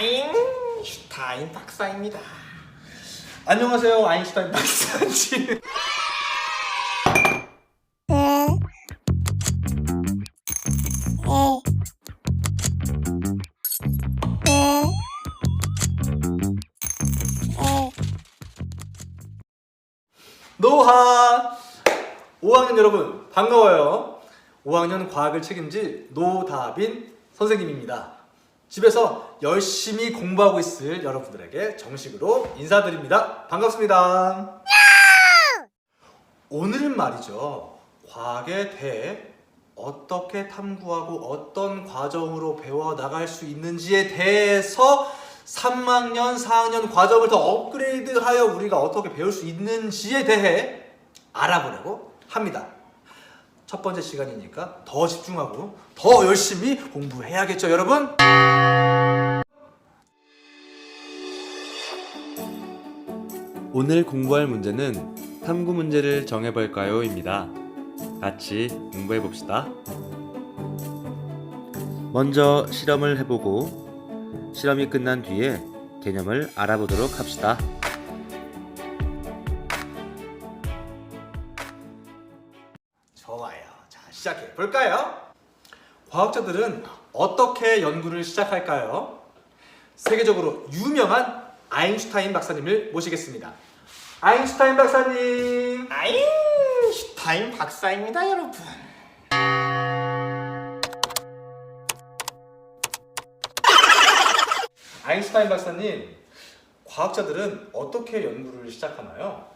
아인슈타인 박사입니다. 안녕하세요, 아인슈타인 박사님. 노하! 5학년 여러분 반가워요. 5학년 과학을 책임질 노다빈 선생님입니다. 집에서 열심히 공부하고 있을 여러분들에게 정식으로 인사드립니다. 반갑습니다. 오늘은 말이죠, 과학에 대해 어떻게 탐구하고 어떤 과정으로 배워나갈 수 있는지에 대해서 3학년, 4학년 과정을 더 업그레이드하여 우리가 어떻게 배울 수 있는지에 대해 알아보려고 합니다. 첫 번째 시간이니까 더 집중하고 더 열심히 공부해야겠죠, 여러분? 오늘 공부할 문제는 탐구 문제를 정해볼까요? 입니다. 같이 공부해봅시다. 먼저 실험을 해보고 실험이 끝난 뒤에 개념을 알아보도록 합시다. 좋아요. 자, 시작해 볼까요? 과학자들은 어떻게 연구를 시작할까요? 세계적으로 유명한 아인슈타인 박사님을 모시겠습니다. 아인슈타인 박사님. 아인슈타인 박사입니다, 여러분. 아인슈타인 박사님, 과학자들은 어떻게 연구를 시작하나요?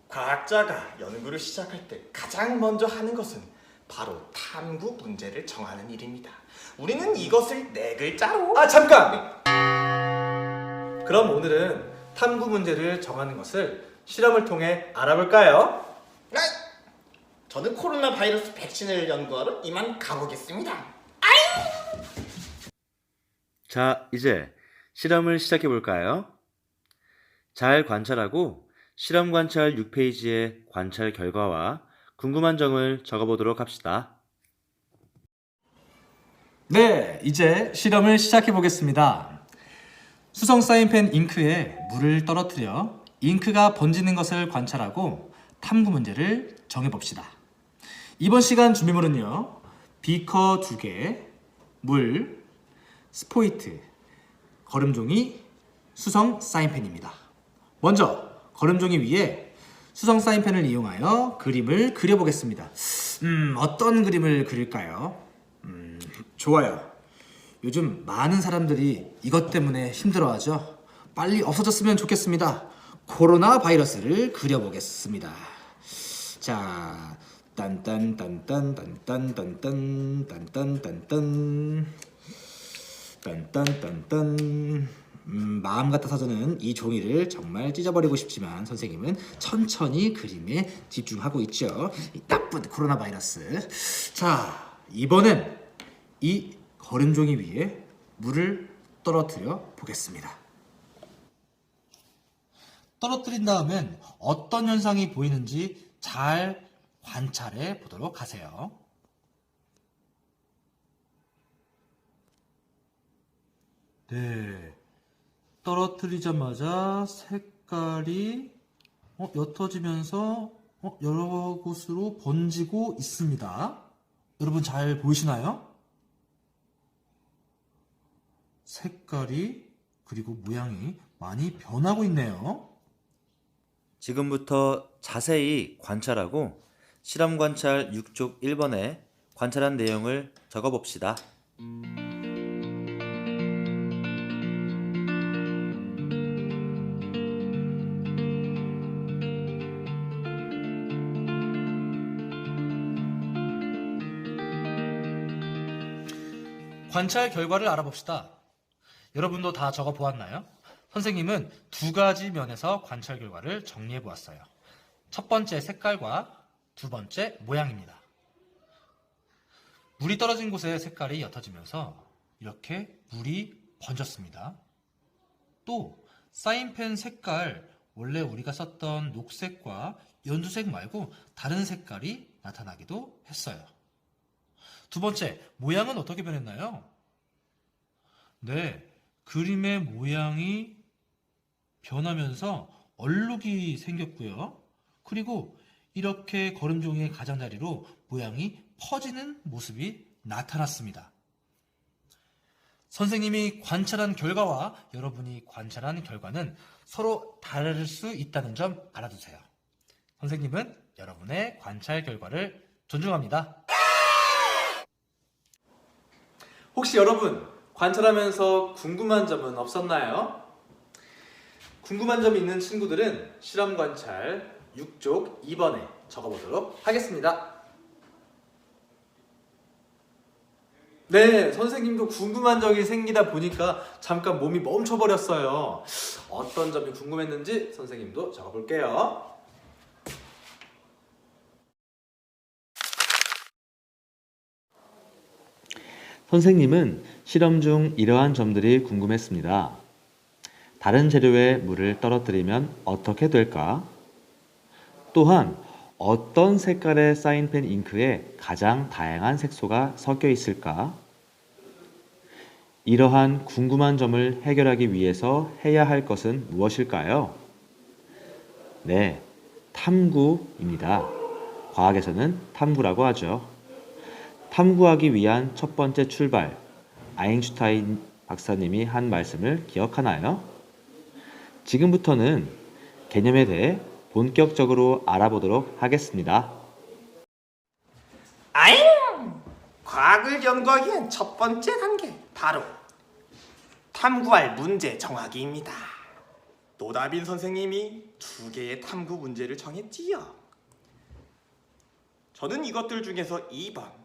과학자가 연구를 시작할 때 가장 먼저 하는 것은 바로 탐구 문제를 정하는 일입니다. 우리는 이것을 네 글자로 잠깐! 그럼 오늘은 탐구 문제를 정하는 것을 실험을 통해 알아볼까요? 저는 코로나 바이러스 백신을 연구하러 이만 가보겠습니다. 자, 이제 실험을 시작해볼까요? 잘 관찰하고 실험 관찰 6페이지의 관찰 결과와 궁금한 점을 적어보도록 합시다. 네, 이제 실험을 시작해 보겠습니다. 수성 사인펜 잉크에 물을 떨어뜨려 잉크가 번지는 것을 관찰하고 탐구 문제를 정해 봅시다. 이번 시간 준비물은요, 비커 2개, 물, 스포이트, 거름종이, 수성 사인펜입니다. 먼저 거름종이 위에 수성 사인펜을 이용하여 그림을 그려보겠습니다. 어떤 그림을 그릴까요? 좋아요. 요즘 많은 사람들이 이것 때문에 힘들어하죠. 빨리 없어졌으면 좋겠습니다. 코로나 바이러스를 그려보겠습니다. 자, 딴딴딴딴딴딴딴딴딴딴딴딴딴. 마음 같아서는 이 종이를 정말 찢어버리고 싶지만 선생님은 천천히 그림에 집중하고 있죠. 이 나쁜 코로나 바이러스. 자, 이번엔 이 거름종이 위에 물을 떨어뜨려 보겠습니다. 떨어뜨린 다음엔 어떤 현상이 보이는지 잘 관찰해 보도록 하세요. 네, 떨어뜨리자마자 색깔이 옅어지면서 여러 곳으로 번지고 있습니다. 여러분 잘 보이시나요? 색깔이 그리고 모양이 많이 변하고 있네요. 지금부터 자세히 관찰하고 실험 관찰 6쪽 1번에 관찰한 내용을 적어봅시다. 관찰 결과를 알아봅시다. 여러분도 다 적어 보았나요? 선생님은 두 가지 면에서 관찰 결과를 정리해 보았어요. 첫 번째 색깔과 두 번째 모양입니다. 물이 떨어진 곳에 색깔이 옅어지면서 이렇게 물이 번졌습니다. 또 사인펜 색깔, 원래 우리가 썼던 녹색과 연두색 말고 다른 색깔이 나타나기도 했어요. 두 번째, 모양은 어떻게 변했나요? 네, 그림의 모양이 변하면서 얼룩이 생겼고요. 그리고 이렇게 거름종이의 가장자리로 모양이 퍼지는 모습이 나타났습니다. 선생님이 관찰한 결과와 여러분이 관찰한 결과는 서로 다를 수 있다는 점 알아두세요. 선생님은 여러분의 관찰 결과를 존중합니다. 혹시 여러분 관찰하면서 궁금한 점은 없었나요? 궁금한 점이 있는 친구들은 실험 관찰 6쪽 2번에 적어보도록 하겠습니다. 네, 선생님도 궁금한 점이 생기다 보니까 잠깐 몸이 멈춰버렸어요. 어떤 점이 궁금했는지 선생님도 적어볼게요. 선생님은 실험 중 이러한 점들이 궁금했습니다. 다른 재료에 물을 떨어뜨리면 어떻게 될까? 또한 어떤 색깔의 사인펜 잉크에 가장 다양한 색소가 섞여 있을까? 이러한 궁금한 점을 해결하기 위해서 해야 할 것은 무엇일까요? 네, 탐구입니다. 과학에서는 탐구라고 하죠. 탐구하기 위한 첫 번째 출발, 아인슈타인 박사님이 한 말씀을 기억하나요? 지금부터는 개념에 대해 본격적으로 알아보도록 하겠습니다. 아잉! 과학을 연구하기엔 첫 번째 단계, 바로 탐구할 문제 정하기입니다. 노다빈 선생님이 2개의 탐구 문제를 정했지요. 저는 이것들 중에서 2번,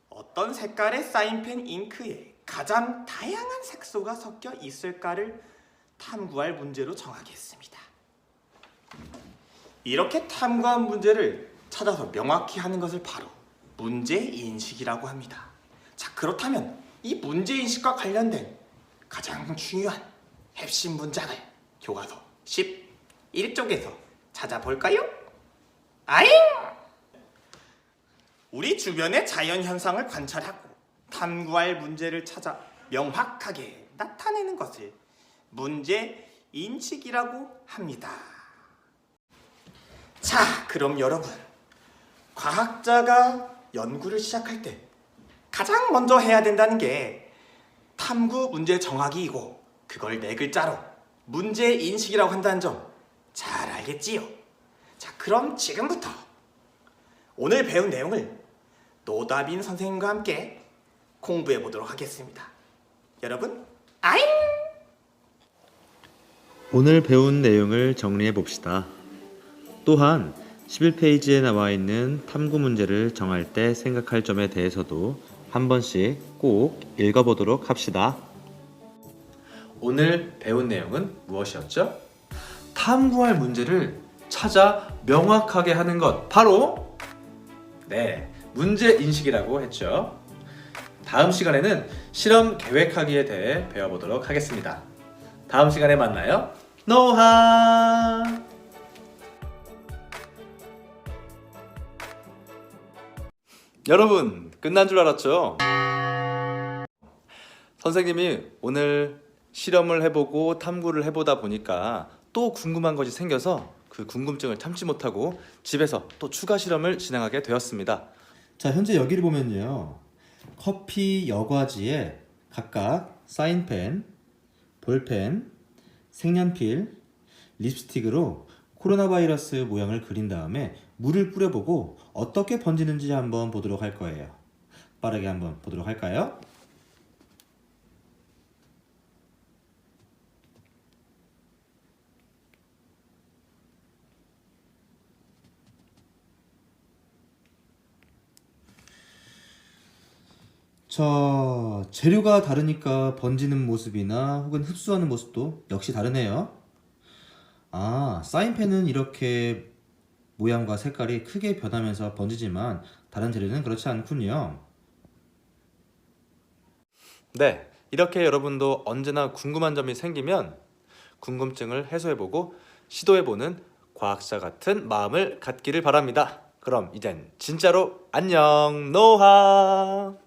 어떤 색깔의 사인펜 잉크에 가장 다양한 색소가 섞여 있을까를 탐구할 문제로 정하겠습니다. 이렇게 탐구한 문제를 찾아서 명확히 하는 것을 바로 문제인식이라고 합니다. 자, 그렇다면 이 문제인식과 관련된 가장 중요한 핵심 문장을 교과서 11쪽에서 찾아볼까요? 아잉! 우리 주변의 자연현상을 관찰하고 탐구할 문제를 찾아 명확하게 나타내는 것을 문제인식이라고 합니다. 자, 그럼 여러분, 과학자가 연구를 시작할 때 가장 먼저 해야 된다는 게 탐구 문제 정하기이고, 그걸 4글자로 문제인식이라고 한다는 점 잘 알겠지요? 자, 그럼 지금부터 오늘 배운 내용을 노다빈 선생님과 함께 공부해 보도록 하겠습니다. 여러분, 아잉! 오늘 배운 내용을 정리해 봅시다. 또한 11페이지에 나와 있는 탐구 문제를 정할 때 생각할 점에 대해서도 한 번씩 꼭 읽어보도록 합시다. 오늘 배운 내용은 무엇이었죠? 탐구할 문제를 찾아 명확하게 하는 것, 바로 문제인식이라고 했죠. 다음 시간에는 실험 계획하기에 대해 배워보도록 하겠습니다. 다음 시간에 만나요. 노하! 여러분, 끝난 줄 알았죠? 선생님이 오늘 실험을 해보고 탐구를 해보다 보니까 또 궁금한 것이 생겨서 그 궁금증을 참지 못하고 집에서 또 추가 실험을 진행하게 되었습니다. 자, 현재 여기를 보면요. 커피 여과지에 각각 사인펜, 볼펜, 색연필, 립스틱으로 코로나 바이러스 모양을 그린 다음에 물을 뿌려보고 어떻게 번지는지 한번 보도록 할 거예요. 빠르게 한번 보도록 할까요? 자, 재료가 다르니까 번지는 모습이나 혹은 흡수하는 모습도 역시 다르네요. 아, 사인펜은 이렇게 모양과 색깔이 크게 변하면서 번지지만 다른 재료는 그렇지 않군요. 네, 이렇게 여러분도 언제나 궁금한 점이 생기면 궁금증을 해소해보고 시도해보는 과학자 같은 마음을 갖기를 바랍니다. 그럼 이젠 진짜로 안녕, 노하!